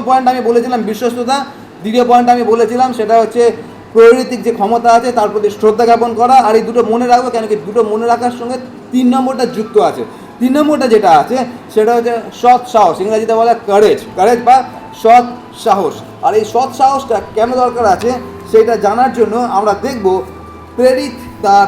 Point আমি বলেছিলাম বিশ্বস্ততা, দ্বিতীয় পয়েন্ট আমি বলেছিলাম সেটা হচ্ছে প্রয়োরিতিক যে ক্ষমতা আছে তার প্রতি শ্রদ্ধা জ্ঞাপন করা। আর এই দুটো মনে রাখবো, কেন কি দুটো মনে রাখার সঙ্গে 3 নম্বরটা যুক্ত আছে। 3 নম্বরটা যেটা আছে সেটা হচ্ছে সৎ সাহস, ইংরেজিতে বলে কারেজ বা সৎ সাহস। আর এই সৎ সাহসটা কেন দরকার আছে সেটা জানার জন্য আমরা দেখব প্রেরিত তার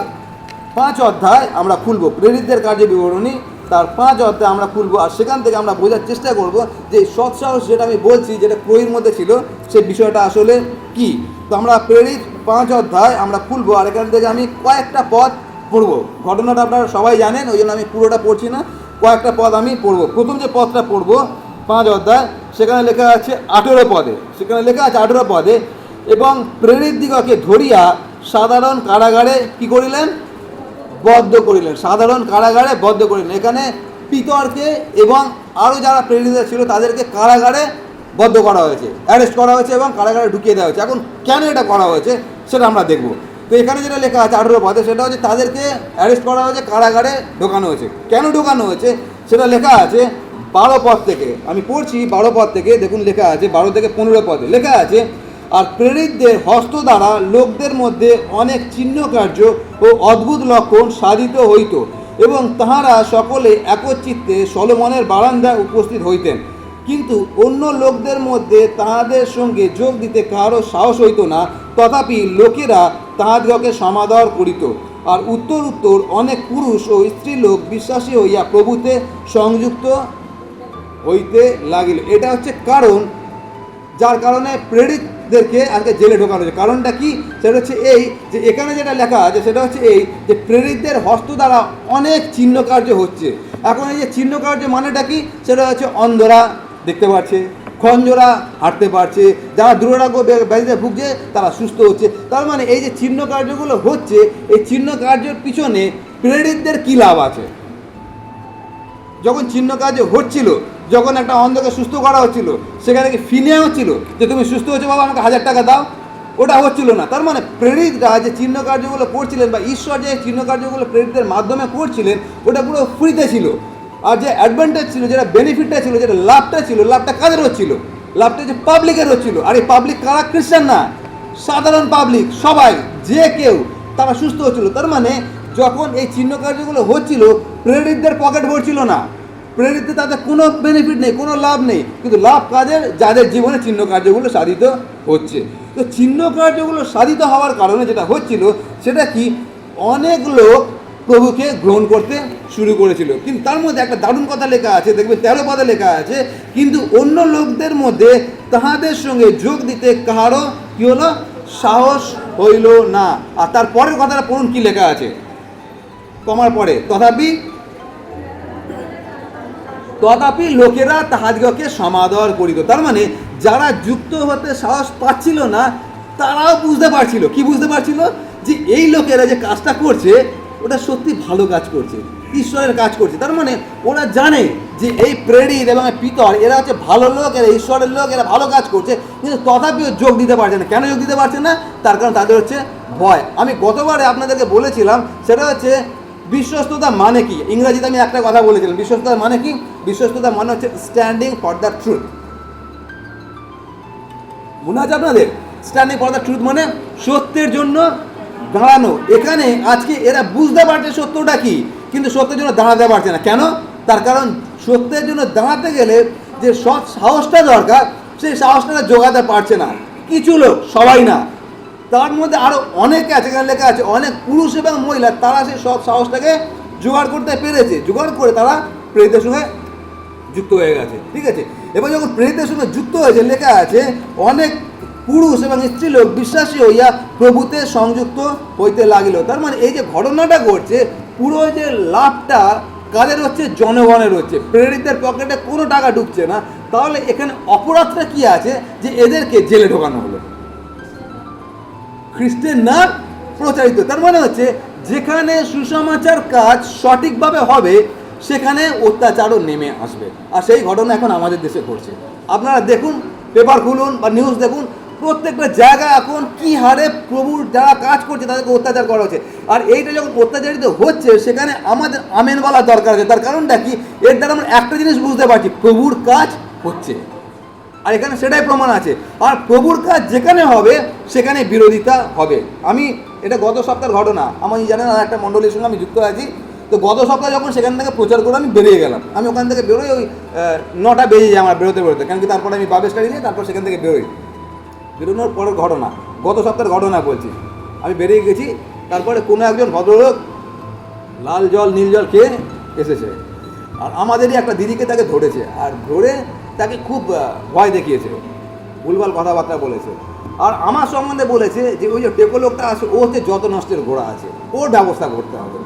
5 অধ্যায় আমরা খুলব, প্রেরিতদের কার্য বিবরণী তার 5 অধ্যায় আমরা খুলব। আর সেখান থেকে আমরা বোঝার চেষ্টা করব যে সৎ সাহস যেটা আমি বলছি, যেটা ক্রয়ের মধ্যে ছিল, সেই বিষয়টা আসলে কি। তো আমরা প্রেরিত 5 অধ্যায় আমরা খুলব, আর এখান থেকে আমি কয়েকটা পদ পড়ব। ঘটনাটা আপনারা সবাই জানেন, ওই জন্য আমি পুরোটা পড়ছি না, কয়েকটা পদ আমি পড়ব। প্রথম যে পদটা পড়ব 5 অধ্যায়, সেখানে লেখা আছে 18 পদে, সেখানে লেখা আছে 18 পদে, এবং প্রেরিত দিগকে ধরিয়া সাধারণ কারাগারে কি করিলেন, বদ্ধ করিলেন। সাধারণ কারাগারে বদ্ধ করিলেন। এখানে পিতরকে এবং আরও যারা প্রেরিত ছিল তাদেরকে কারাগারে বদ্ধ করা হয়েছে, অ্যারেস্ট করা হয়েছে এবং কারাগারে ঢুকিয়ে দেওয়া হয়েছে। এখন কেন এটা করা হয়েছে সেটা আমরা দেখব। তো এখানে যেটা লেখা আছে 18 পদে, সেটা হচ্ছে তাদেরকে অ্যারেস্ট করা হয়েছে, কারাগারে ঢোকানো হয়েছে। কেন ঢোকানো হয়েছে সেটা লেখা আছে 12 পদ থেকে। আমি পড়ছি 12 পদ থেকে, দেখুন লেখা আছে 12 থেকে 15 পদে লেখা আছে, আর প্রেরিতদের হস্ত দ্বারা লোকদের মধ্যে অনেক চিহ্ন কার্য ও অদ্ভুত লক্ষণ সাধিত হইত, এবং তাহারা সকলে একচিত্তে সলোমনের বারান্দায় উপস্থিত হইতেন। কিন্তু অন্য লোকদের মধ্যে তাহাদের সঙ্গে যোগ দিতে কারো সাহস হইত না, তথাপি লোকেরা তাহাদিগকে সমাদর করিত। আর উত্তর উত্তর অনেক পুরুষ ও স্ত্রী লোক বিশ্বাসী হইয়া প্রভুতে সংযুক্ত হইতে লাগিল। এটা হচ্ছে কারণ, যার কারণে প্রেরিতদেরকে আজকে জেলে ঢোকানো হয়েছে। কারণটা কি, সেটা হচ্ছে এই যে এখানে যেটা লেখা আছে সেটা হচ্ছে এই যে প্রেরিতদের হস্ত দ্বারা অনেক চিহ্ন কার্য হচ্ছে। এখন এই যে চিহ্ন কার্য মানেটা কি, সেটা হচ্ছে অন্ধরা দেখতে পাচ্ছে, খঞ্জরা হাঁটতে পারছে, যারা দুরারোগ্য ব্যাধিতে ভুগছে তারা সুস্থ হচ্ছে। তার মানে এই যে চিহ্ন কার্যগুলো হচ্ছে, এই চিহ্ন কার্যের পিছনে প্রেরিতদের কী লাভ আছে। যখন চিহ্ন কার্য হচ্ছিল, যখন একটা অন্ধকে সুস্থ করা হচ্ছিল, সেখানে কি ফি নেওয়া হচ্ছিল যে তুমি সুস্থ হচ্ছে বাবা আমাকে 1000 টাকা দাও? ওটা হচ্ছিল না। তার মানে প্রেরিতরা যে চিহ্ন কার্যগুলো করছিলেন বা ঈশ্বর যে চিহ্ন কার্যগুলো প্রেরিতদের মাধ্যমে করছিলেন, ওটা পুরো ফ্রিতে ছিল। আর যে অ্যাডভান্টেজ ছিল, যেটা বেনিফিটটা ছিল, যেটা লাভটা ছিল, লাভটা কাদের হচ্ছিল? লাভটা যে পাবলিকের হচ্ছিল। আর এই পাবলিক কারা? খ্রিস্টান না, সাধারণ পাবলিক, সবাই, যে কেউ, তারা সুস্থ হচ্ছিল। তার মানে যখন এই চিহ্ন কার্যগুলো হচ্ছিল, প্রেরিতদের পকেট ভরছিল না, প্রেরিত তাদের কোনো বেনিফিট নেই, কোনো লাভ নেই, কিন্তু লাভ কাদের? যাদের জীবনে চিহ্ন কার্যগুলো সাধিত হচ্ছে। তো চিহ্ন কার্যগুলো সাধিত হওয়ার কারণে যেটা হচ্ছিল সেটা কি, অনেক লোক প্রভুকে গ্রহণ করতে শুরু করেছিল। কিন্তু তার মধ্যে একটা দারুণ কথা লেখা আছে, দেখবে 13 পদে লেখা আছে, কিন্তু অন্য লোকদের মধ্যে তাহাদের সঙ্গে যোগ দিতে কাহারও কি হলো, সাহস হইল না। আর তার পরের কথাটা পড়ুন কি লেখা আছে, কমার পরে, তথাপি লোকেরা তাহাদিগকে সমাদর করিত। তার মানে যারা যুক্ত হতে সাহস পাচ্ছিল না, তারাও বুঝতে পারছিল, কি বুঝতে পারছিল, যে এই লোকেরা যে কাজটা করছে ওটা সত্যি ভালো কাজ করছে, ঈশ্বরের কাজ করছে। তার মানে ওরা জানে যে এই প্রেরিত এবং পিতর এরা হচ্ছে ভালো লোক, এরা ঈশ্বরের লোক, এরা ভালো কাজ করছে, কিন্তু তথাপিও যোগ দিতে পারছে না। কেন যোগ দিতে পারছে না? তার কারণ তাদের হচ্ছে ভয়। আমি গতবারে আপনাদেরকে বলেছিলাম সেটা হচ্ছে বিশ্বস্ততা মানে কি। ইংরেজিতে আমি একটা কথা বলেছিলাম, বিশ্বস্ততা মানে কি? বিশ্বস্ততা মানে হচ্ছে স্ট্যান্ডিং ফর দ্য ট্রুথ। মনে আছে আপনাদের? স্ট্যান্ডিং ফর দ্য ট্রুথ মানে সত্যের জন্য দাঁড়ানো। এখানে আজকে এরা বুঝতে পারছে সত্যটা কি, কিন্তু সত্যের জন্য দাঁড়াতে পারছে না। কেন? তার কারণ সত্যের জন্য দাঁড়াতে গেলে যে সৎ সাহসটা দরকার, সেই সাহসটা জোগাতে পারছে না কিছু লোক, সবাই না। তার মধ্যে আরও অনেকে আছে, এখানে লেখা আছে অনেক পুরুষ এবং মহিলা, তারা সেই সৎ সাহসটাকে জোগাড় করতে পেরেছে, জোগাড় করে তারা প্রেরিতের সঙ্গে যুক্ত হয়ে গেছে। ঠিক আছে, এবার যখন প্রেরিতের সঙ্গে যুক্ত হয়েছে, লেখা আছে অনেক পুরুষ এবং স্ত্রী লোক বিশ্বাসী হইয়া প্রভুতে সংযুক্ত হইতে লাগিল। তার মানে এই যে ঘটনাটা ঘটছে, পুরো যে লাভটা কাদের হচ্ছে? জনগণের হচ্ছে। প্রেরিতদের পকেটে কোনো টাকা ঢুকছে না। তাহলে এখানে অপরাধটা কি আছে যে এদেরকে জেলে ঢোকানো হলো? খ্রিস্টের নাম প্রচারিত। তার মানে হচ্ছে যেখানে সুসমাচার কাজ সঠিকভাবে হবে, সেখানে অত্যাচারও নেমে আসবে। আর সেই ঘটনা এখন আমাদের দেশে ঘটছে। আপনারা দেখুন, পেপার খুলুন বা নিউজ দেখুন, প্রত্যেকটা জায়গায় এখন কি হারে প্রভুর যারা কাজ করছে তাদেরকে অত্যাচার করা হচ্ছে। আর এইটা যখন অত্যাচারিত হচ্ছে, সেখানে আমাদের আমেন বলা দরকার আছে। তার কারণটা কি? এর দ্বারা আমরা একটা জিনিস বুঝতে পারছি, প্রভুর কাজ হচ্ছে। আর এখানে সেটাই প্রমাণ আছে। আর প্রভুর কাজ যেখানে হবে সেখানে বিরোধিতা হবে। আমি এটা গত সপ্তাহের ঘটনা, আমি জানেন আর একটা মণ্ডলীর সঙ্গে আমি যুক্ত আছি। তো গত সপ্তাহে যখন সেখান থেকে প্রচার করে আমি বেরিয়ে গেলাম, আমি ওখান থেকে বেরোই ওই 9টা বেজে যায় আমার বেরোতে, কারণ কি তারপরে আমি বাবের স্টাডি নিয়ে তারপর সেখান থেকে বেরোনোর পরের ঘটনা, গত সপ্তাহের ঘটনা বলছি। আমি বেরিয়ে গেছি, তারপরে কোনো একজন ভদ্রলোক লাল জল নীল জল খেয়ে এসেছে, আর আমাদেরই একটা দিদিকে তাকে ধরেছে, আর ধরে তাকে খুব ভয় দেখিয়েছে, ভুলভাল কথাবার্তা বলেছে, আর আমার সম্বন্ধে বলেছে যে ওই যে টেকো লোকটা আছে ও হচ্ছে যত নষ্টের ঘোড়া আছে, ওর ব্যবস্থা করতে হবে।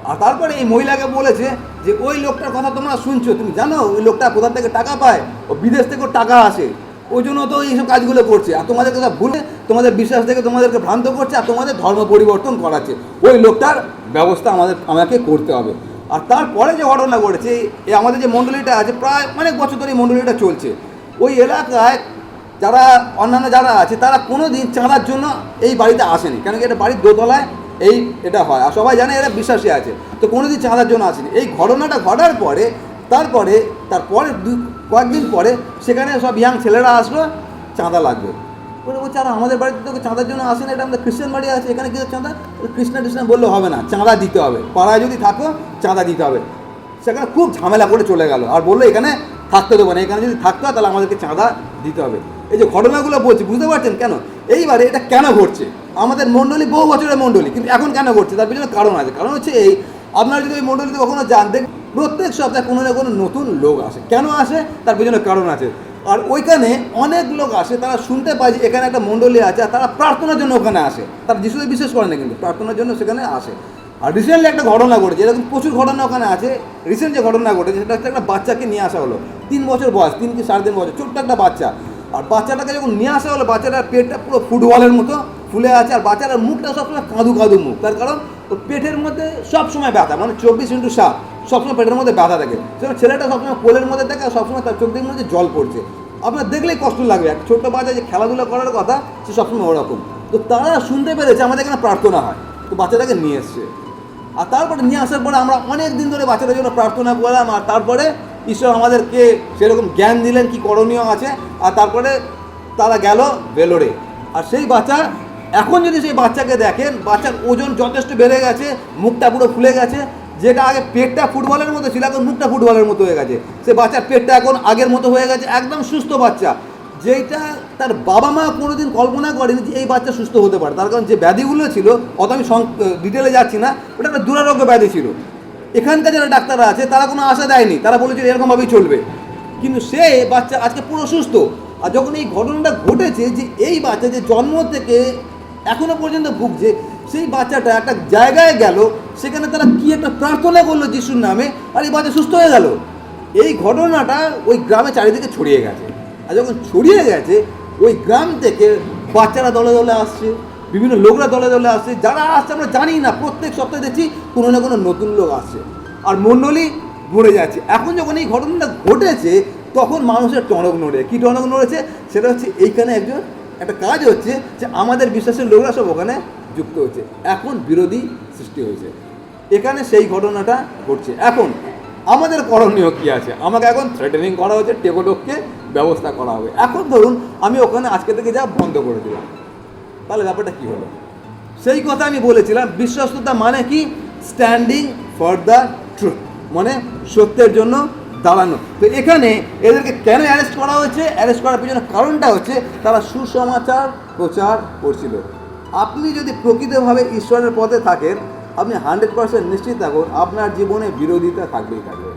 আর তারপরে এই মহিলাকে বলেছে যে ওই লোকটার কথা তোমরা শুনছো, তুমি জানো ওই লোকটা কোথা থেকে টাকা পায়, ও বিদেশ থেকেও টাকা আসে, ওই জন্য তো এইসব কাজগুলো করছে, আর তোমাদেরকে সব ভুলে তোমাদের বিশ্বাস থেকে তোমাদেরকে ভ্রান্ত করছে, আর তোমাদের ধর্ম পরিবর্তন করাচ্ছে, ওই লোকটার ব্যবস্থা আমাকে করতে হবে। আর তারপরে যে ঘটনা ঘটেছে, এই আমাদের যে মণ্ডলীটা আছে প্রায় অনেক বছর ধরে এই মণ্ডলীটা চলছে, ওই এলাকায় যারা অন্যান্য যারা আছে তারা কোনো দিন চাঁদার জন্য এই বাড়িতে আসেনি, কেন কি এটা বাড়ির দোতলায় এটা হয়, আর সবাই জানে এরা বিশ্বাসী আছে, তো কোনো দিন চাঁদার জন্য আসেনি। এই ঘটনাটা ঘটার পরে তারপরে কয়েকদিন পরে সেখানে সব ইয়াং ছেলেরা আসলো, চাঁদা লাগবে বলে, বলছে আর আমাদের বাড়িতে তোকে চাঁদার জন্য আসে না, এটা আমাদের খ্রিস্টান বাড়ি আছে, এখানে কিছু চাঁদা, খ্রিস্টান বললে হবে না, চাঁদা দিতে হবে, পাড়ায় যদি থাকো চাঁদা দিতে হবে। সেখানে খুব ঝামেলা করে চলে গেল, আর বললো এখানে থাকতে দেবো না, এখানে যদি থাকতে হয় তাহলে আমাদেরকে চাঁদা দিতে হবে। এই যে ঘটনাগুলো বলছি, বুঝতে পারছেন কেন এইবারে এটা কেন ঘটছে? আমাদের মণ্ডলী বহু বছরের মণ্ডলী, কিন্তু এখন কেন ঘটছে তার পিছনে কারণ আছে। কারণ হচ্ছে এই, আপনারা যদি ওই মণ্ডলীতে কখনো যান, দেখবেন প্রত্যেক সপ্তাহে কোনো না কোনো নতুন লোক আসে। কেন আসে তার পিছনে কারণ আছে। আর ওইখানে অনেক লোক আসে, তারা শুনতে পায় যে এখানে একটা মণ্ডলী আছে, আর তারা প্রার্থনার জন্য ওখানে আসে, তারা যিশুকে বিশ্বাস করে না কিন্তু প্রার্থনার জন্য সেখানে আসে। আর রিসেন্টলি একটা ঘটনা ঘটেছে, এরকম প্রচুর ঘটনা ওখানে আছে। রিসেন্ট যে ঘটনা ঘটেছে সেটা হচ্ছে একটা বাচ্চাকে নিয়ে আসা হলো, 3 বছর বয়স, 3 কি 3.5 বছর, ছোট্ট একটা বাচ্চা। আর বাচ্চাটাকে যখন নিয়ে আসা হলো, বাচ্চাটার পেটটা পুরো ফুটবলের মতো ফুলে আছে, আর বাচ্চাটার মুখটা সবসময় কাঁদু মুখ, তার কারণ ওর পেটের মধ্যে সবসময় ব্যথা, মানে 24x7 সবসময় পেটের মধ্যে ব্যথা থাকে। সেখানে ছেলেটা সবসময় কোলের মধ্যে থাকে, আর সবসময় তার চোখ দিকের মধ্যে জল পড়ছে। আপনার দেখলেই কষ্ট লাগবে, এক ছোট্ট বাচ্চা যে খেলাধুলা করার কথা সে সবসময় ওরকম। তো তারা শুনতে পেরেছে আমাদের এখানে প্রার্থনা হয়, তো বাচ্চাটাকে নিয়ে এসছে। আর তারপরে নিয়ে আসার পরে আমরা অনেক দিন ধরে বাচ্চাদের জন্য প্রার্থনা করলাম, আর তারপরে ঈশ্বর আমাদেরকে সেরকম জ্ঞান দিলেন কি করণীয় আছে। আর তারপরে তারা গেল ভেলোরে, আর সেই বাচ্চা এখন যদি সেই বাচ্চাকে দেখেন, বাচ্চার ওজন যথেষ্ট বেড়ে গেছে, মুখটা পুরো ফুলে গেছে, যেটা আগে পেটটা ফুটবলের মতো ছিল এখন মুখটা ফুটবলের মতো হয়ে গেছে। সে বাচ্চার পেটটা এখন আগের মতো হয়ে গেছে, একদম সুস্থ বাচ্চা, যেটা তার বাবা মা কোনোদিন কল্পনা করেনি যে এই বাচ্চা সুস্থ হতে পারে। তার কারণ যে ব্যাধিগুলো ছিল, অত আমি ডিটেলে যাচ্ছি না, ওটা একটা দুরারোগ্য ব্যাধি ছিল। এখানকার যারা ডাক্তাররা আছে তারা কোনো আশা দেয়নি, তারা বলেছিল এরকমভাবেই চলবে, কিন্তু সে বাচ্চা আজকে পুরো সুস্থ। আর যখন এই ঘটনাটা ঘটেছে যে এই বাচ্চা যে জন্ম থেকে এখনো পর্যন্ত ভুগছে, সেই বাচ্চাটা একটা জায়গায় গেল, সেখানে তারা কি একটা প্রার্থনা করলো যিশুর নামে, আর এই বাচ্চা সুস্থ হয়ে গেল। এই ঘটনাটা ওই গ্রামে চারিদিকে ছড়িয়ে গেছে, আর যখন ছড়িয়ে গেছে ওই গ্রাম থেকে বাচ্চারা দলে দলে আসছে, বিভিন্ন লোকরা দলে দলে আসছে, যারা আসছে আমরা জানি না, প্রত্যেক সপ্তাহে দেখছি কোনো না কোনো নতুন লোক আসছে, আর মণ্ডলী ভরে যাচ্ছে। এখন যখন এই ঘটনাটা ঘটেছে তখন মানুষের টনক নড়ে, কী টনক নড়েছে সেটা হচ্ছে এইখানে একটা কাজ হচ্ছে যে আমাদের বিশ্বাসের লোকরা সব ওখানে যুক্ত হচ্ছে, এখন বিরোধী সৃষ্টি হয়েছে, এখানে সেই ঘটনাটা ঘটছে। এখন আমাদের করণীয় কী আছে? আমাকে এখন থ্রেটেনিং করা হচ্ছে, টেকোটোককে ব্যবস্থা করা হবে। এখন ধরুন আমি ওখানে আজকে থেকে যা বন্ধ করে দিলাম, তাহলে ব্যাপারটা কী হলো? সেই কথা আমি বলেছিলাম, বিশ্বস্ততা মানে কি? স্ট্যান্ডিং ফর দ্য ট্রুথ, মানে সত্যের জন্য দাঁড়ানো। তো এখানে এদেরকে কেন অ্যারেস্ট করা হয়েছে? অ্যারেস্ট করার পিছনে কারণটা হচ্ছে তারা সুসমাচার প্রচার করছিল। আপনি যদি প্রকৃতভাবে ঈশ্বরের পথে থাকেন, আপনি 100% নিশ্চিত থাকুন আপনার জীবনে বিরোধিতা থাকবেই থাকবে।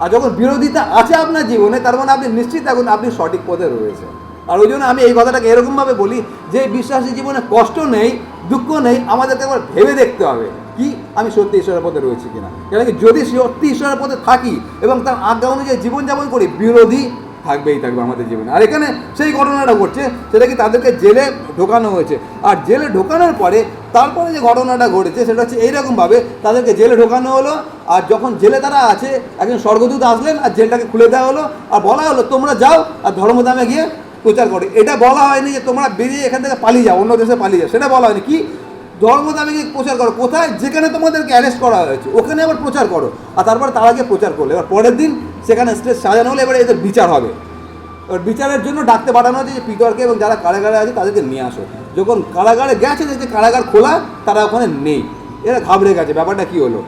আর যখন বিরোধিতা আছে আপনার জীবনে, তার মানে আপনি নিশ্চিত থাকুন আপনি সঠিক পথে রয়েছে। আর ওই জন্য আমি এই কথাটাকে এরকমভাবে বলি যে বিশ্বাসী জীবনে কষ্ট নেই, দুঃখ নেই, আমাদেরকে একবার ভেবে দেখতে হবে কি আমি সত্যি ঈশ্বরের পথে রয়েছি কিনা। কেন কি যদি সত্যি ঈশ্বরের পথে থাকি এবং তার আজ্ঞা অনুযায়ী জীবনযাপন করি, বিরোধী থাকবেই থাকবে আমাদের জীবনে। আর এখানে সেই ঘটনাটা ঘটছে, সেটা কি তাদেরকে জেলে ঢোকানো হয়েছে। আর জেলে ঢোকানোর পরে তারপরে যে ঘটনাটা ঘটেছে সেটা হচ্ছে এইরকমভাবে তাদেরকে জেলে ঢোকানো হলো। আর যখন জেলে তারা আছে, একজন স্বর্গদূত আসলেন আর জেলটাকে খুলে দেওয়া হলো, আর বলা হলো তোমরা যাও আর ধর্মধামে গিয়ে প্রচার করে। এটা বলা হয়নি যে তোমরা বেরিয়ে এখান থেকে পালিয়ে যাও, অন্য দেশে পালিয়ে যাও, সেটা বলা হয়নি। কি ধর্মধামে গিয়ে প্রচার করো, কোথায়? যেখানে তোমাদেরকে অ্যারেস্ট করা হয়েছে ওখানে আবার প্রচার করো। আর তারপরে তারা গিয়ে প্রচার করলো। এবার পরের দিন সেখানে স্টেজ সাজানো হলো, এবারে এদের বিচার হবে। এবার বিচারের জন্য ডাকতে পাঠানো হচ্ছে যে পিতরকে এবং যারা কারাগারে আছে তাদেরকে নিয়ে আসো। যখন কারাগারে গেছে দেখছে কারাগার খোলা, তারা ওখানে নেই, এরা ঘাবড়ে গেছে ব্যাপারটা কী হলো।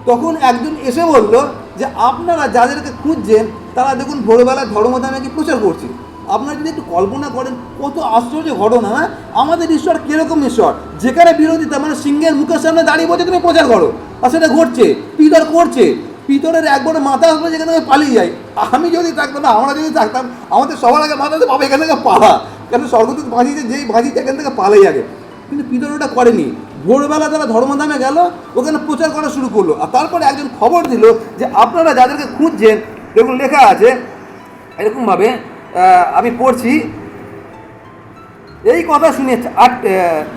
তখন একজন এসে বলল যে আপনারা যাদেরকে খুঁজছেন তারা দেখুন ভোরবেলা ধর্মধামে প্রচার করছে। আপনারা যদি একটু কল্পনা করেন কত আশ্চর্য ঘটনা, না? আমাদের ঈশ্বর কীরকম ঈশ্বর, যেখানে বিরোধিতা মানে সিংহের মুখের সামনে দাঁড়িয়ে বলছে তুমি প্রচার করো, আর সেটা ঘটছে, পিতর করছে। পিতরের একবার মাথা আসলে যেখানে আমি পালিয়ে যাই। আমি যদি থাকতাম না, আমরা যদি থাকতাম, আমাদের সবার আগে মাথা আসে বাবা এখান থেকে পালা, কেন স্বর্গদূত ভাঁজিতে যেই ভাঁজিতে এখান থেকে পালাই আগে। কিন্তু পিতর ওটা করেনি। ভোরবেলা তারা ধর্মধামে গেল, ওখানে প্রচার করা শুরু করলো। আর তারপরে একজন খবর দিল যে আপনারা যাদেরকে খুঁজছেন, দেখুন লেখা আছে এরকমভাবে, আমি পড়ছি, এই কথা শুনিয়ে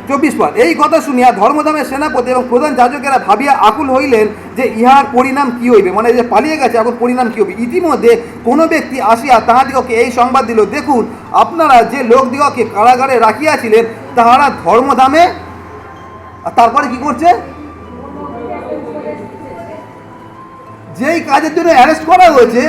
24 পদ, এই কথা শুনিয়া ধর্মধামের সেনাপতি এবং প্রধান যাজকেরা ভাবিয়া আকুল হইলেন যে ইহার পরিণাম কী হইবে, মানে যে পালিয়ে গেছে এখন পরিণাম কী হবে। ইতিমধ্যে কোনো ব্যক্তি আসিয়া তাহাদিগকে এই সংবাদ দিল, দেখুন আপনারা যে লোকদিগকে কারাগারে রাখিয়াছিলেন তাহারা ধর্মধামে, তারপরে কি করছে, যেই কাজের জন্য অ্যারেস্ট করা হয়েছে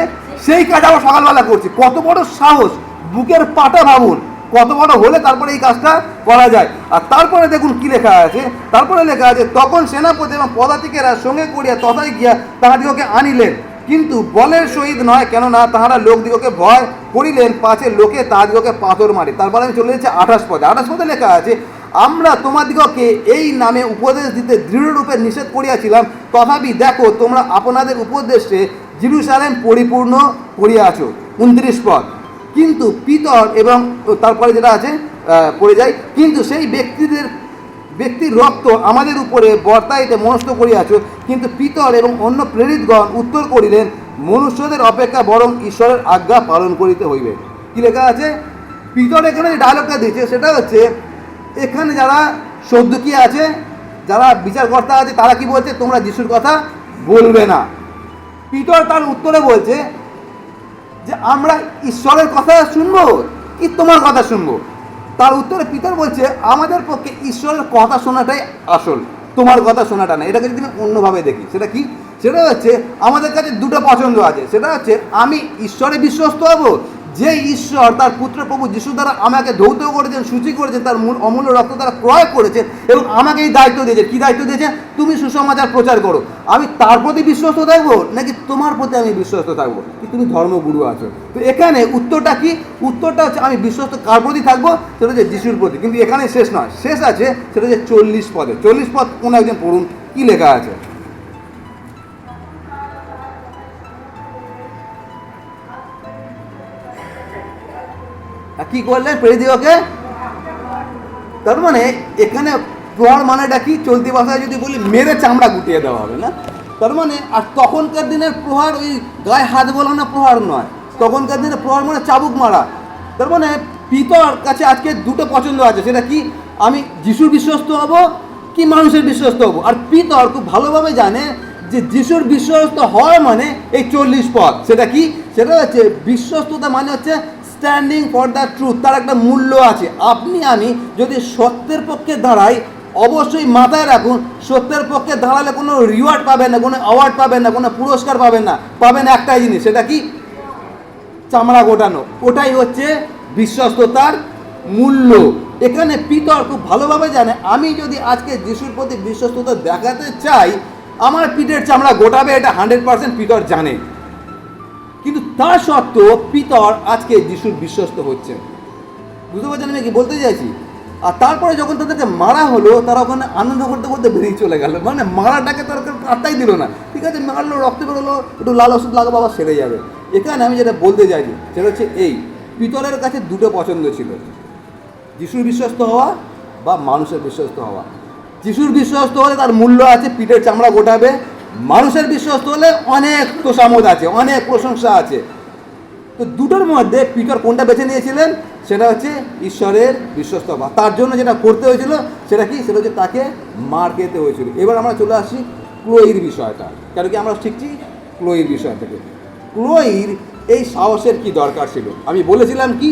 সেই কাজ আবার সকালবেলা করছে। কত বড় সাহস, বুকের পাটা ভাবুন, কত বড় হলে তারপরে এই কাজটা করা যায়। আর তারপরে দেখুন কি লেখা আছে, তারপরে লেখা আছে তখন সেনাপতি এবং পদাতিকেরা সঙ্গে করিয়া তথায় গিয়া তাহাদিগকে আনিলেন, কিন্তু বলের সহিত নয়, কেননা তাহারা লোকদিগকে ভয় করিলেন পাছে লোকে তাহাদিগকে পাথর মারে। তারপরে আমি চলে যাচ্ছি 28 পদে। 28 পদে লেখা আছে আমরা তোমাদিগকে এই নামে উপদেশ দিতে দৃঢ়রূপে নিষেধ করিয়াছিলাম, তথাপি দেখো তোমরা আপনাদের উপদেশে জেরুজালেম পরিপূর্ণ করিয়াছ। 29 পদ, কিন্তু পিতর এবং তারপরে যেটা আছে পড়ে যায়, কিন্তু সেই ব্যক্তির রক্ত আমাদের উপরে বর্তাইতে মনস্থ করিয়াছ। কিন্তু পিতর এবং অন্য প্রেরিতগণ উত্তর করিলেন, মনুষ্যদের অপেক্ষা বরং ঈশ্বরের আজ্ঞা পালন করিতে হইবে। কি লেখা আছে, পিতর এখানে যে ডায়লগটা দিচ্ছে সেটা হচ্ছে, এখানে যারা সদ্দুকী আছে, যারা বিচারকর্তা আছে, তারা কি বলছে, তোমরা যিশুর কথা বলবে না। পিতর তার উত্তরে বলছে যে আমরা ঈশ্বরের কথা শুনবো কি তোমার কথা শুনবো। তার উত্তরে পিতর বলছে আমাদের পক্ষে ঈশ্বরের কথা শোনাটাই আসল, তোমার কথা শোনাটা না। এটাকে যদি অন্যভাবে দেখি, সেটা কি, সেটা হচ্ছে আমাদের কাছে দুটো পছন্দ আছে। সেটা হচ্ছে আমি ঈশ্বরে বিশ্বস্ত হব, যে ঈশ্বর তার পুত্র প্রভু যিশু দ্বারা আমাকে ধৌত করেছেন, সূচি করেছেন, তার অমূল্য রক্ত দ্বারা ক্রয় করেছেন এবং আমাকে এই দায়িত্ব দিয়েছে। কী দায়িত্ব দিয়েছে, তুমি সুসমাচার প্রচার করো। আমি তার প্রতি বিশ্বস্ত থাকবো নাকি তোমার প্রতি আমি বিশ্বস্ত থাকবো, কি তুমি ধর্মগুরু আছো। তো এখানে উত্তরটা কি, উত্তরটা হচ্ছে আমি বিশ্বস্ত কার প্রতি থাকবো, সেটা হচ্ছে যিশুর প্রতি। কিন্তু এখানে শেষ নয়, শেষ আছে সেটা হচ্ছে 40 পদে। 40 পদ কোন একজন পড়ুন, কি লেখা আছে। কি করলেন প্রেরিতদিগকে, তার মানে এখানে প্রহার মানেটা কি, চলতি ভাষায় যদি বলি মেরে চামড়া গুটিয়ে দেওয়া হবে না। তার মানে আর তখনকার দিনের প্রহার ওই গায়ে হাত বোলানো প্রহার নয়, তখনকার দিনের প্রহার মানে চাবুক মারা। তার মানে পিতর কাছে আজকে দুটো পছন্দ আছে, সেটা কি, আমি যিশুর বিশ্বস্ত হব কি মানুষের বিশ্বস্ত হব। আর পিতর খুব ভালোভাবে জানে যে যিশুর বিশ্বস্ত হয় মানে এই 40 পদ, সেটা কি, সেটা হচ্ছে বিশ্বস্ততা মানে হচ্ছে স্ট্যান্ডিং ফর দ্য ট্রুথ। তার একটা মূল্য আছে। আপনি আমি যদি সত্যের পক্ষে দাঁড়াই, অবশ্যই মাথায় রাখুন সত্যের পক্ষে দাঁড়ালে কোনো রিওয়ার্ড পাবেন না, কোনো অ্যাওয়ার্ড পাবেন না, কোনো পুরস্কার পাবেন না, পাবেন একটাই জিনিস, সেটা কি, চামড়া গোটানো। ওটাই হচ্ছে বিশ্বস্ততার মূল্য। এখানে পিতর খুব ভালোভাবে জানে আমি যদি আজকে যিশুর প্রতি বিশ্বস্ততা দেখাতে চাই, আমার পিঠের চামড়া গোটাবে, এটা 100% পিতর জানে। কিন্তু তা সত্ত্বেও পিতর আজকে যিশুর বিশ্বস্ত হচ্ছে। বুঝতে পারছেন আমি কি বলতে চাইছি। আর তারপরে যখন তাদেরকে মারা হলো, তারা ওখানে আনন্দ করতে করতে বেরিয়ে চলে গেল। মানে মারাটাকে তার পাত্তাই দিল না। ঠিক আছে, মারলো, রক্ত বেরোলো, একটু লাল ওষুধ লাগাবো, আবার সেরে যাবে। এখানে আমি যেটা বলতে চাইছি সেটা হচ্ছে এই, পিতরের কাছে দুটো পছন্দ ছিল, যিশুর বিশ্বস্ত হওয়া বা মানুষের বিশ্বস্ত হওয়া। যিশুর বিশ্বস্ত হলে তার মূল্য আছে, পিঠের চামড়া গোটাবে। মানুষের বিশ্বস্ত হলে অনেক তোষামোদ আছে, অনেক প্রশংসা আছে। তো দুটোর মধ্যে পিতর কোনটা বেছে নিয়েছিলেন, সেটা হচ্ছে ঈশ্বরের বিশ্বস্ত হওয়া। তার জন্য যেটা করতে হয়েছিল সেটা কি, সেটা হচ্ছে তাকে মার খেতে হয়েছিল। এবার আমরা চলে আসি ক্লোয়ির বিষয়টা, কেন কি আমরা শিখছি ক্লোয়ির বিষয় থেকে। ক্লোয়ির এই সাহসের কি দরকার ছিল, আমি বলেছিলাম কি,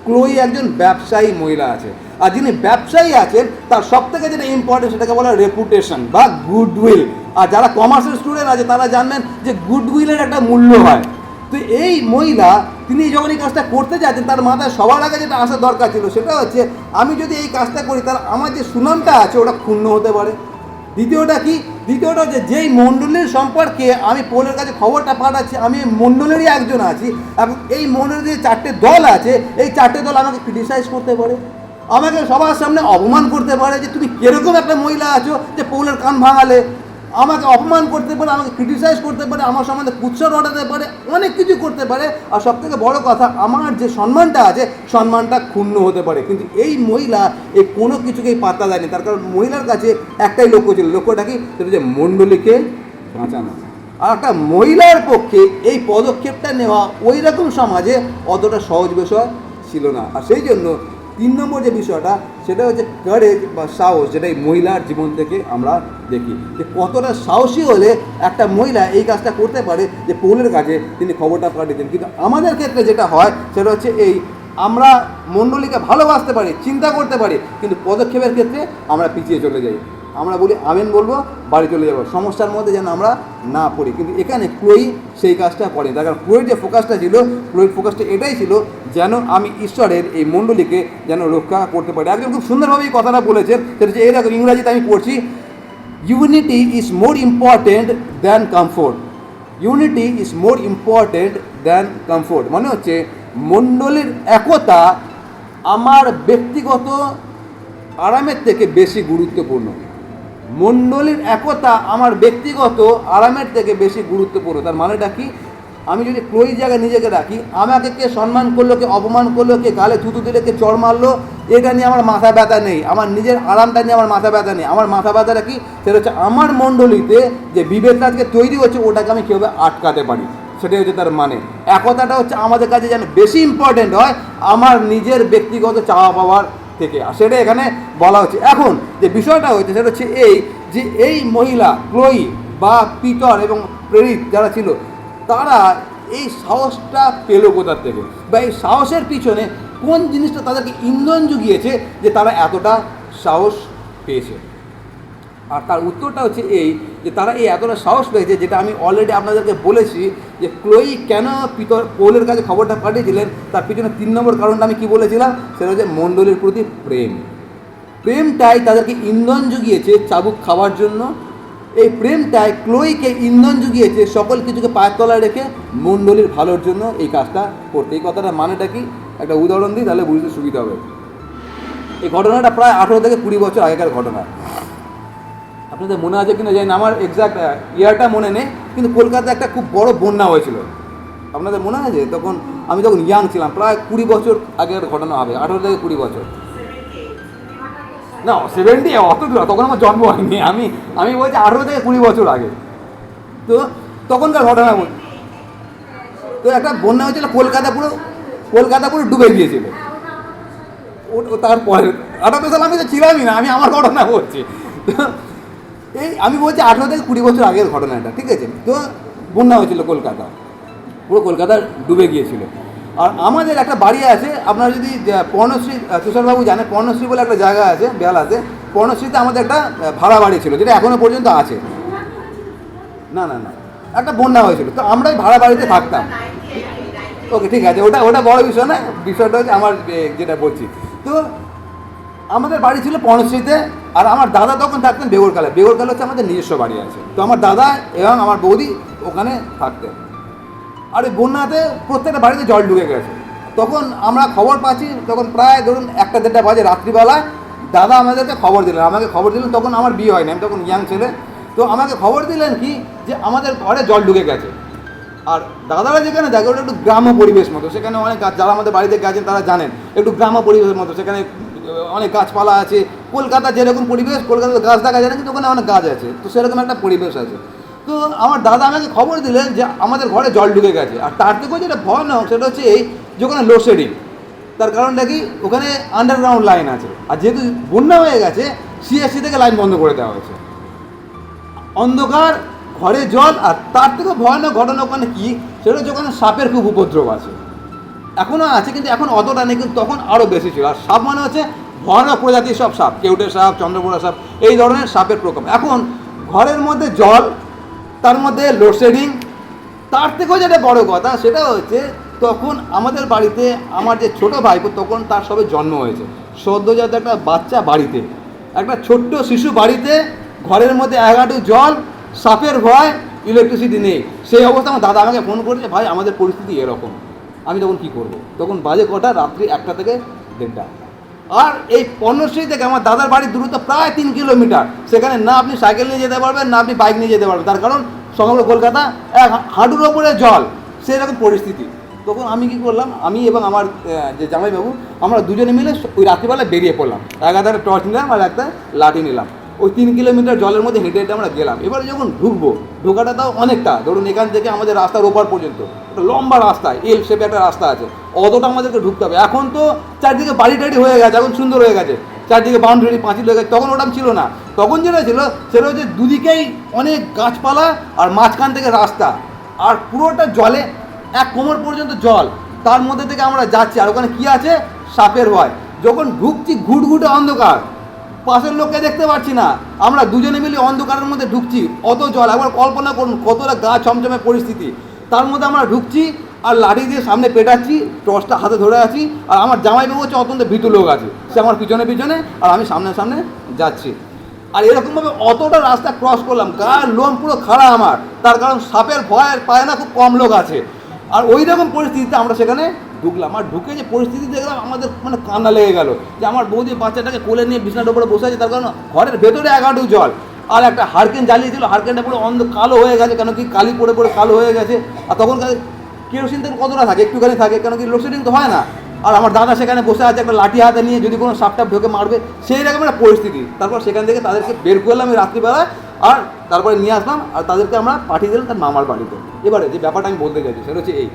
ক্লোয়ি একজন ব্যবসায়ী মহিলা আছে, আর যিনি ব্যবসায়ী আছেন তার সব থেকে যেটা ইম্পর্টেন্ট সেটাকে বলা রেপুটেশন বা গুডউইল। আর যারা কমার্সের স্টুডেন্ট আছে তারা জানবেন যে গুডউইলের একটা মূল্য হয়। তো এই মহিলা তিনি যখন এই কাজটা করতে যাচ্ছেন, তার মাথায় সবার আগে যেটা আসার দরকার ছিল সেটা হচ্ছে, আমি যদি এই কাজটা করি তাহলে আমার যে সুনামটা আছে ওটা ক্ষুণ্ণ হতে পারে। দ্বিতীয়টা কি? দ্বিতীয়টা হচ্ছে যেই মণ্ডলীর সম্পর্কে আমি পোলের কাছে খবরটা পাঠাচ্ছি, আমি মণ্ডলেরই একজন আছি, এবং এই মণ্ডলের যে 4টে দল আছে, এই 4টে দল আমাকে ক্রিটিসাইজ করতে পারে, আমাকে সবার সামনে অপমান করতে পারে যে তুমি কীরকম একটা মহিলা আছো যে পৌলের কান ভাঙালে, আমাকে অপমান করতে পারে, আমাকে ক্রিটিসাইজ করতে পারে, আমার সম্বন্ধে কুৎসা রটাতে পারে, অনেক কিছু করতে পারে। আর সবথেকে বড় কথা, আমার যে সম্মানটা আছে সম্মানটা ক্ষুণ্ণ হতে পারে। কিন্তু এই মহিলা এই কোনো কিছুকেই পাত্তা দেয়নি, তার কারণ মহিলার কাছে একটাই লক্ষ্য ছিল। লক্ষ্যটা কি? সেটা হচ্ছে মণ্ডলীকে বাঁচানো। আর একটা মহিলার পক্ষে এই পদক্ষেপটা নেওয়া ওই রকম সমাজে অতটা সহজ বিষয় ছিল না। আর সেই জন্য 3 নম্বর যে বিষয়টা সেটা হচ্ছে কারেজ বা সাহস, যেটা এই মহিলার জীবন থেকে আমরা দেখি যে কতটা সাহসী হলে একটা মহিলা এই কাজটা করতে পারে যে পৌলের কাছে তিনি খবরটা পাঠিয়েছেন। কিন্তু আমাদের ক্ষেত্রে যেটা হয় সেটা হচ্ছে এই আমরা মণ্ডলীকে ভালোবাসতে পারি, চিন্তা করতে পারি, কিন্তু পদক্ষেপের ক্ষেত্রে আমরা পিছিয়ে চলে যাই। আমরা বলি আমেন বলবো, বাড়ি চলে যাবো, সমস্যার মধ্যে যেন আমরা না পড়ি। কিন্তু এখানে ক্লোই সেই কাজটা করেনি। তার কারণ ক্লোইর যে ফোকাসটা ছিল, ক্লোইর ফোকাসটা এটাই ছিল যেন আমি ঈশ্বরের এই মণ্ডলীকে যেন রক্ষা করতে পারি। একজন খুব সুন্দরভাবে এই কথাটা বলেছেন, সেটা হচ্ছে এরকম, ইংরাজিতে আমি পড়ছি, unity is more important than comfort. Unity is more important than comfort মানে হচ্ছে মণ্ডলীর একতা আমার ব্যক্তিগত আরামের থেকে বেশি গুরুত্বপূর্ণ। মণ্ডলীর একতা আমার ব্যক্তিগত আরামের থেকে বেশি গুরুত্বপূর্ণ। তার মানেটা কি? আমি যদি ক্লোই জায়গায় নিজেকে রাখি, আমাকে কে সম্মান করলো, কে অপমান করলো, কে গালে থুতু দিলে, কে চড় মারলো, এটা নিয়ে আমার মাথা ব্যথা নেই। আমার নিজের আরামটা নিয়ে আমার মাথা ব্যথা নেই। আমার মাথা ব্যথাটা কি? সেটা হচ্ছে আমার মণ্ডলীতে যে বিভেদটা আজকে তৈরি হচ্ছে ওটাকে আমি কীভাবে আটকাতে পারি, সেটাই হচ্ছে তার মানে। একতাটা হচ্ছে আমাদের কাছে যেন বেশি ইম্পর্টেন্ট হয় আমার নিজের ব্যক্তিগত চাওয়া পাওয়ার থেকে। আর সেটা এখানে বলা হচ্ছে। এখন যে বিষয়টা হচ্ছে সেটা হচ্ছে এই যে এই মহিলা ক্লোই বা পিতর এবং প্রেরিত যারা ছিল, তারা এই সাহসটা পেল কোথার থেকে, বা এই সাহসের পিছনে কোন জিনিসটা তাদেরকে ইন্ধন জুগিয়েছে যে তারা এতটা সাহস পেয়েছে। আর তার উত্তরটা হচ্ছে এই যে তারা এই এতটা সাহস পেয়েছে, যেটা আমি অলরেডি আপনাদেরকে বলেছি যে ক্লোই কেন পিতর পৌলের কাছে খবরটা পাঠিয়েছিলেন, তার পিছনে 3 নম্বর কারণটা আমি কী বলেছিলাম, সেটা হচ্ছে মণ্ডলীর প্রতি প্রেম। প্রেমটাই তাদেরকে ইন্ধন জুগিয়েছে চাবুক খাওয়ার জন্য। এই প্রেমটাই ক্লোইকে ইন্ধন জুগিয়েছে সকল কিছুকে পায়ের তলায় রেখে মণ্ডলীর ভালোর জন্য এই কাজটা করতে। এই কথাটার মানেটা কি? একটা উদাহরণ দিই, তাহলে বুঝতে সুবিধা হবে। এই ঘটনাটা প্রায় 18 থেকে 20 বছর আগেকার ঘটনা। আপনাদের মনে আছে কিনা জানি না, আমার এক্সাক্ট ইয়ারটা মনে নেই, কিন্তু কলকাতায় একটা খুব বড় বন্যা হয়েছিল। আপনাদের মনে আছে? তখন আমি তখন ইয়াং ছিলাম, প্রায় 20 বছর আগের ঘটনা হবে, 18 থেকে 20 বছর না, 70 অত দূর, তখন আমার জন্ম হয়নি। আমি বলছি 18 থেকে 20 বছর আগে। তো তখনকার ঘটনা বল, তো একটা বন্যা হয়েছিল, কলকাতা পুরো ডুবে গিয়েছিল। তারপরে 18 সাল আমি তো ছিলামই না, আমি আমার ঘটনা বলছি। তো এই আমি বলছি 18 থেকে 20 বছর আগের ঘটনাটা, ঠিক আছে? তো বন্যা হয়েছিল কলকাতা, পুরো কলকাতা ডুবে গিয়েছিল। আর আমাদের একটা বাড়ি আছে, আপনারা যদি পর্ণশ্রী, তুষারবাবু জানে, পর্ণশ্রী বলে একটা জায়গা আছে বেহালাতে। পর্ণশ্রীতে আমাদের একটা ভাড়া বাড়ি ছিল, যেটা এখনও পর্যন্ত আছে। না না না, একটা বন্যা হয়েছিল, তো আমরাই ভাড়া বাড়িতে থাকতাম। ওকে, ঠিক আছে, ওটা বড় বিষয় না, বিষয়টা হচ্ছে আমার যেটা বলছি। তো আমাদের বাড়ি ছিল পর্ণশ্রীতে, আর আমার দাদা তখন থাকতেন বেগরকালে। বেগরকালে হচ্ছে আমাদের নিজস্ব বাড়ি আছে। তো আমার দাদা এবং আমার বৌদি ওখানে থাকতেন। আর ওই বন্যাতে প্রত্যেকটা বাড়িতে জল ঢুকে গেছে। তখন আমরা খবর পাচ্ছি, তখন প্রায় ধরুন 1-1:30 বাজে রাত্রিবেলায় দাদা আমাদেরকে খবর দিলেন, আমাকে খবর দিলেন। তখন আমার বিয়ে হয়নি, আমি তখন ইয়াং ছেলে। তো আমাকে খবর দিলেন কি যে আমাদের ঘরে জল ঢুকে গেছে। আর দাদারা যেখানে থাকে ওটা একটু গ্রাম্য পরিবেশ মতো, সেখানে অনেক গাছ, যারা আমাদের বাড়িতে গেছেন তারা জানেন, একটু গ্রাম্য পরিবেশের মতো। সেখানে অনেক গাছপালা আছে, কলকাতা যেরকম পরিবেশ, কলকাতার গাছ দেখা যায় না, কিন্তু ওখানে অনেক গাছ আছে, তো সেরকম একটা পরিবেশ আছে। তো আমার দাদা আমাকে খবর দিলেন যে আমাদের ঘরে জল ঢুকে গেছে। আর তার থেকেও যেটা ভয়ানক সেটা হচ্ছে এই যে ওখানে লোডশেডিং। তার কারণটা কি? ওখানে আন্ডারগ্রাউন্ড লাইন আছে, আর যেহেতু বন্যা হয়ে গেছে সিএসসি থেকে লাইন বন্ধ করে দেওয়া হয়েছে। অন্ধকার, ঘরে জল, আর তার থেকেও ভয়ানক ঘটনা ওখানে কী, সেটা হচ্ছে ওখানে সাপের খুব উপদ্রব আছে। এখনও আছে, কিন্তু এখন অতটা নেই, কিন্তু তখন আরও বেশি ছিল। আর সাপ মানে হচ্ছে ভয়ানক প্রজাতির সব সাপ, কেউটে সাপ, চন্দ্রপোড়া সাপ, এই ধরনের সাপের প্রকোপ। এখন ঘরের মধ্যে জল, তার মধ্যে লোডশেডিং, তার থেকেও যেটা বড় কথা সেটা হচ্ছে তখন আমাদের বাড়িতে আমার যে ছোট ভাইপো তখন তার সবে জন্ম হয়েছে, সদ্যজাত একটা বাচ্চা বাড়িতে, একটা ছোট্ট শিশু বাড়িতে, ঘরের মধ্যে এক হাঁটু জল, সাপের ভয়, ইলেকট্রিসিটি নেই। সেই অবস্থা আমার দাদা আমাকে ফোন করেছে, ভাই আমাদের পরিস্থিতি এরকম। আমি তখন কি করব? তখন বাজে কটা? রাত্রি 1টা থেকে 1:30। আর এই পণ্যশ্রী থেকে আমার দাদার বাড়ির দূরত্ব প্রায় 3 কিলোমিটার। সেখানে না আপনি সাইকেল নিয়ে যেতে পারবেন, না আপনি বাইক নিয়ে যেতে পারবেন, তার কারণ সমগ্র কলকাতা এক হাঁটুর ওপরে জল, সেই রকম পরিস্থিতি। তখন আমি কি করলাম, আমি এবং আমার যে জামাইবাবু, আমরা দুজনে মিলে ওই রাত্রিবেলায় বেরিয়ে পড়লাম। এক হাতে টর্চ নিলাম আর একটা লাঠি নিলাম। ওই 3 কিলোমিটার জলের মধ্যে হেঁটে হেঁটে আমরা গেলাম। এবারে যখন ঢুকবো, ঢোকাটা তাও অনেকটা, ধরুন এখান থেকে আমাদের রাস্তার ওপার পর্যন্ত একটা লম্বা রাস্তা, এল শেপে একটা রাস্তা আছে, অতটা আমাদেরকে ঢুকতে হবে। এখন তো চারদিকে বাড়ি টাড়ি হয়ে গেছে, এখন সুন্দর হয়ে গেছে, চারদিকে বাউন্ডারি পাঁচিল হয়ে গেছে। তখন ওটা ছিল না। তখন যেটা ছিল সেটা হচ্ছে দুদিকেই অনেক গাছপালা আর মাঝখান থেকে রাস্তা, আর পুরোটা জলে, এক কোমর পর্যন্ত জল, তার মধ্যে থেকে আমরা যাচ্ছি। আর ওখানে কি আছে? সাপের ভয়। যখন ঢুকছি ঘুটঘুটে অন্ধকার, পাশের লোককে দেখতে পাচ্ছি না, আমরা দুজনে মিলে অন্ধকারের মধ্যে ঢুকছি, অত জল। একবার কল্পনা করুন কতটা গা ছমছমে পরিস্থিতি। তার মধ্যে আমরা ঢুকছি আর লাঠি দিয়ে সামনে পেটাচ্ছি, টর্চটা হাতে ধরে আছি। আর আমার জামাইবাবু হচ্ছে অত্যন্ত ভীতু লোক আছে, সে আমার পিছনে পিছনে, আর আমি সামনে সামনে যাচ্ছি। আর এরকমভাবে অতটা রাস্তা ক্রস করলাম, গায়ের লোম পুরো খাড়া আমার, তার কারণ সাপের ভয় পায় না খুব কম লোক আছে। আর ওই রকম পরিস্থিতিতে আমরা সেখানে ঢুকলাম। আর ঢুকে যে পরিস্থিতি দেখলাম, আমাদের মানে কান্না লেগে গেল যে আমার বৌদি বাচ্চাটাকে কোলে নিয়ে বিছানার উপরে বসে আছে, তার কারণ ঘরের ভেতরে 1 হাঁটু জল। আর একটা হারকেন জ্বালিয়েছিল, হারকেনটা পুরো কালো হয়ে গেছে, কেন কি কালি পড়ে পড়ে কালো হয়ে গেছে। আর তখন কেরোসিন তেল কতটা থাকে? একটুখানি থাকে, কেন কি লোডশেডিং তো হয় না। আর আমার দাদা সেখানে বসে আছে একটা লাঠি হাতে নিয়ে, যদি কোনো সাপটাপ ঢোকে মারবে, সেই রকম একটা পরিস্থিতি। তারপর সেখান থেকে তাদেরকে বের করলাম এই রাত্রিবেলায়, আর তারপরে নিয়ে আসলাম, আর তাদেরকে আমরা পাঠিয়ে দিলাম তার মামার বাড়িতে। এবারে যে ব্যাপারটা আমি বলতে চাইছি সেটা হচ্ছে এই,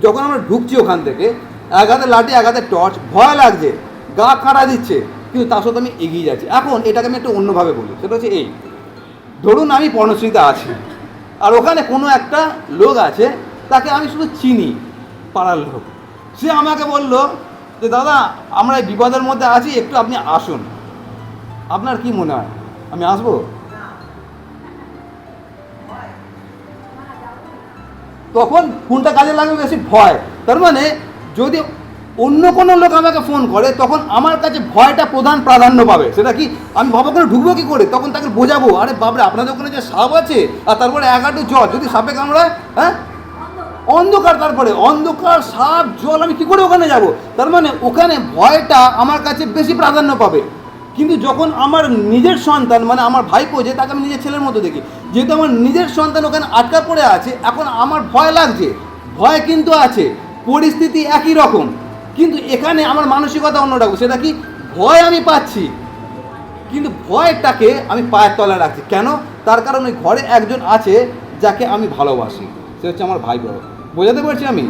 যখন আমরা ঢুকছি ওখান থেকে, এক হাতে লাঠি এক হাতে টর্চ, ভয় লাগছে, গা কাটা দিচ্ছে, কিন্তু তার সাথে আমি এগিয়ে যাচ্ছি। এখন এটাকে আমি একটু অন্যভাবে বলি, সেটা হচ্ছে এই, ধরুন আমি পর্ণশ্রীতে আছি, আর ওখানে কোনো একটা লোক আছে, তাকে আমি শুধু চিনি, পাড়ার লোক। সে আমাকে বলল যে দাদা আমরা এই বিপদের মধ্যে আছি, একটু আপনি আসুন। আপনার কি মনে হয় আমি আসবো? তখন কোনটা কাজে লাগবে? বেশি ভয়। তার মানে যদি অন্য কোনো লোক আমাকে ফোন করে, তখন আমার কাছে ভয়টা প্রধান প্রাধান্য পাবে। সেটা কি? আমি ভাবো করে ঢুকবো কী করে? তখন তাকে বোঝাবো, আরে বাবরে আপনাদের ওখানে যে সাপ আছে, আর তারপরে 1 হাঁটু জল, যদি সাপে কামড়ায়, হ্যাঁ অন্ধকার, তারপরে অন্ধকার, সাপ, জল, আমি কী করে ওখানে যাব? তার মানে ওখানে ভয়টা আমার কাছে বেশি প্রাধান্য পাবে। কিন্তু যখন আমার নিজের সন্তান, মানে আমার ভাইপো, যে তাকে আমি নিজের ছেলের মতো দেখি, যেহেতু আমার নিজের সন্তান ওখানে আটকা পড়ে আছে, এখন আমার ভয় লাগছে, ভয় কিন্তু আছে, পরিস্থিতি একই রকম, কিন্তু এখানে আমার মানসিকতা অন্যরকম। সেটা কি? ভয় আমি পাচ্ছি, কিন্তু ভয়টাকে আমি পায়ের তলায় রাখছি। কেন? তার কারণ ওই ঘরে একজন আছে যাকে আমি ভালোবাসি, সে হচ্ছে আমার ভাই বড়। বোঝাতে পারছি আমি?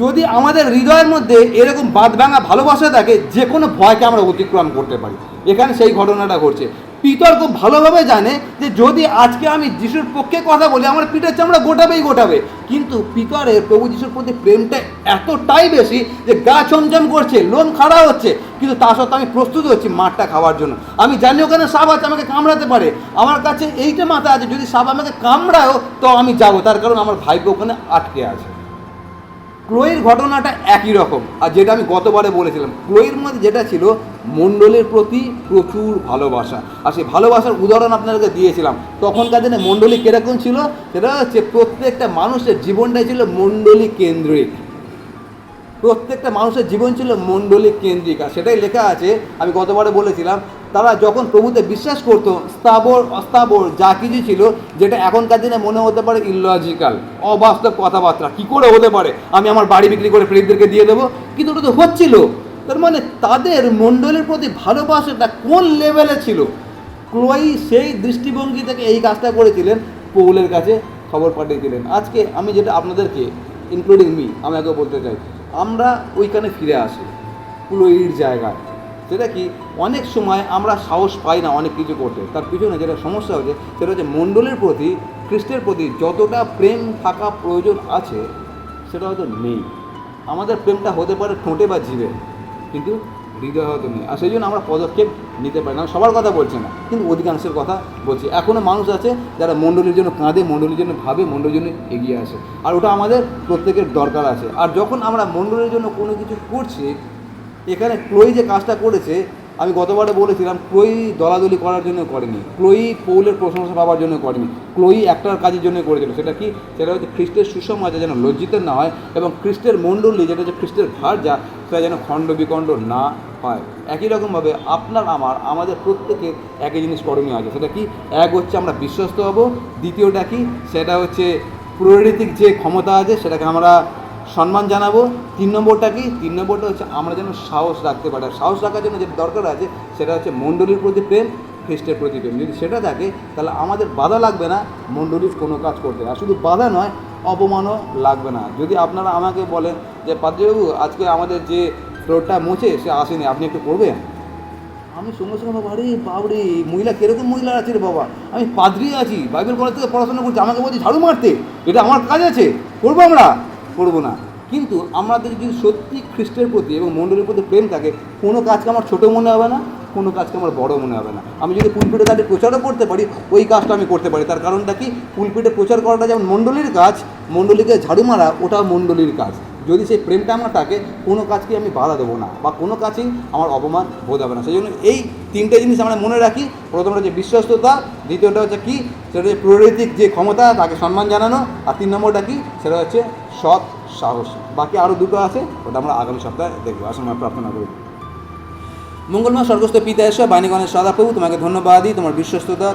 যদি আমাদের হৃদয়ের মধ্যে এরকম বাঁধভাঙা ভালোবাসা থাকে, যে কোনো ভয়কে আমরা অতিক্রম করতে পারি। এখানে সেই ঘটনাটা ঘটছে। পিতর খুব ভালোভাবে জানে যে যদি আজকে আমি যিশুর পক্ষে কথা বলি, আমার পিঠের চামড়া গোটাবে, কিন্তু পিতরের প্রভু যিশুর প্রতি প্রেমটা এতটাই বেশি যে গা ছমছম করছে, লোম খাড়া হচ্ছে, কিন্তু তা সত্ত্বেও আমি প্রস্তুত হচ্ছি মাঠটা খাওয়ার জন্য। আমি জানি ওখানে সাপ আছে, আমাকে কামড়াতে পারে, আমার কাছে এইটা মাথা আছে, যদি সাপ আমাকে কামড়ায়ও তো আমি যাবো, তার কারণ আমার ভাইকে ওখানে আটকে আছে। ক্লোয়ের ঘটনাটা একই রকম। আর যেটা আমি গতবারে বলেছিলাম, ক্লোয়ের মধ্যে যেটা ছিল মণ্ডলীর প্রতি প্রচুর ভালোবাসা, আর সেই ভালোবাসার উদাহরণ আপনাদেরকে দিয়েছিলাম। তখনকার দিনে মণ্ডলী কীরকম ছিল? সেটা হচ্ছে প্রত্যেকটা মানুষের জীবনটাই ছিল মণ্ডলী কেন্দ্রিক, প্রত্যেকটা মানুষের জীবন ছিল মণ্ডলী কেন্দ্রিক। আর সেটাই লেখা আছে, আমি গতবারে বলেছিলাম, তারা যখন প্রভুতে বিশ্বাস করতো, স্থাবর অস্থাবর যা কিছু ছিল, যেটা এখনকার দিনে মনে হতে পারে ইললজিক্যাল, অবাস্তব কথাবার্তা, কী করে হতে পারে, আমি আমার বাড়ি বিক্রি করে প্রেরিতদেরকে দিয়ে দেবো, কিন্তু ওটা তো হচ্ছিল। তার মানে তাদের মণ্ডলীর প্রতি ভালোবাসাটা কোন লেভেলে ছিল? ক্লোই সেই দৃষ্টিভঙ্গি থেকে এই কাজটা করেছিলেন, পৌলের কাছে খবর পাঠিয়েছিলেন। আজকে আমি যেটা আপনাদেরকে, ইনক্লুডিং মি, আমি আগে বলতে চাই, আমরা ওইখানে ফিরে আসি ক্লোইর জায়গায়। সেটা কি? অনেক সময় আমরা সাহস পাই না অনেক কিছু করতে, তার পিছনে যেটা সমস্যা হচ্ছে সেটা হচ্ছে মণ্ডলীর প্রতি, খ্রিস্টের প্রতি যতটা প্রেম থাকা প্রয়োজন আছে, সেটা হয়তো নেই। আমাদের প্রেমটা হতে পারে ঠোঁটে বা জিভে, কিন্তু হৃদয় হয়তো নেই, আর সেই জন্য আমরা পদক্ষেপ নিতে পারি না। আমি সবার কথা বলছি না, কিন্তু অধিকাংশের কথা বলছি। এখনও মানুষ আছে যারা মণ্ডলীর জন্য কাঁদে, মণ্ডলীর জন্য ভাবে, মণ্ডলীর জন্য এগিয়ে আসে, আর ওটা আমাদের প্রত্যেকের দরকার আছে। আর যখন আমরা মণ্ডলীর জন্য কোনো কিছু করছি, এখানে ক্লোই যে কাজটা করেছে, আমি গতবারে বলেছিলাম ক্লোই দলাদলি করার জন্য করেনি, ক্লোই পৌলের প্রশংসা পাওয়ার জন্য করেনি, ক্লোই একটার কাজের জন্য করেছিল। সেটা কি? সেটা হচ্ছে খ্রিস্টের সুসমাজে যেন লজ্জিত না হয়, এবং খ্রিস্টের মণ্ডলী যেটা হচ্ছে খ্রিস্টের ঘাট যা, সেটা যেন খণ্ড বিখণ্ড না হয়। একই রকমভাবে আপনার আমাদের প্রত্যেকের একই জিনিস করণীয় আছে। সেটা কি? এক হচ্ছে আমরা বিশ্বস্ত হব, দ্বিতীয়টা কি? সেটা হচ্ছে প্রয়োরিতিক যে ক্ষমতা আছে সেটাকে আমরা সম্মান জানাবো, 3 নম্বরটা কি? 3 নম্বরটা হচ্ছে আমরা যেন সাহস রাখতে পারি। আর সাহস রাখার জন্য যেটা দরকার আছে সেটা হচ্ছে মণ্ডলীর প্রতি প্রেম, খ্রিস্টের প্রতি প্রেম। যদি সেটা থাকে তাহলে আমাদের বাধা লাগবে না মণ্ডলীর কোনো কাজ করতে। আর শুধু বাধা নয়, অপমানও লাগবে না। যদি আপনারা আমাকে বলেন যে পাদ্রীবাবু আজকে আমাদের যে ফ্লোরটা মুছে সে আসেনি, আপনি একটু করবেন? আমি সঙ্গে সঙ্গে বাবা, আরে বাবরে, মহিলা কীরকম মহিলা আছে রে বাবা, আমি পাদ্রী আছি, বাইবেল কলেজ থেকে পড়াশোনা করছি, আমাকে বলছি ঝাড়ু মারতে, এটা আমার কাজ আছে, করবো? আমরা করবো না। কিন্তু আমাদের যদি সত্যি খ্রিস্টের প্রতি এবং মণ্ডলীর প্রতি প্রেম থাকে, কোনো কাজকে আমার ছোটো মনে হবে না, কোনো কাজকে আমার বড় মনে হবে না। আমি যদি পুলপিটে দাঁড়িয়ে প্রচারও করতে পারি, ওই কাজটা আমি করতে পারি। তার কারণটা কি? পুলপিটে প্রচার করাটা যেমন মণ্ডলীর কাজ, মণ্ডলীকে ঝাড়ু মারা ওটাও মণ্ডলীর কাজ। যদি সেই প্রেমটা আমার থাকে, কোনো কাজকে আমি বাধা দেবো না, বা কোনো কাজেই আমার অপমান বোধ হবে না। সেই জন্য এই 3টে জিনিস আমরা মনে রাখি। প্রথমটা হচ্ছে বিশ্বস্ততা, দ্বিতীয়টা হচ্ছে কি? সেটা হচ্ছে প্রয়োরিতিক যে ক্ষমতা, তাকে সম্মান জানানো, আর 3 নম্বরটা কি? সেটা হচ্ছে সৎ সাহস। বাকি আরও দুটো আছে, ওটা আমরা আগামী সপ্তাহে দেখবো। আসুন আমরা প্রার্থনা করি। মঙ্গলময় স্বর্গস্থ পিতা ঈশ্বর, বাণীগণের সদাপ্রভু, তোমাকে ধন্যবাদ দিই তোমার বিশ্বস্ততা,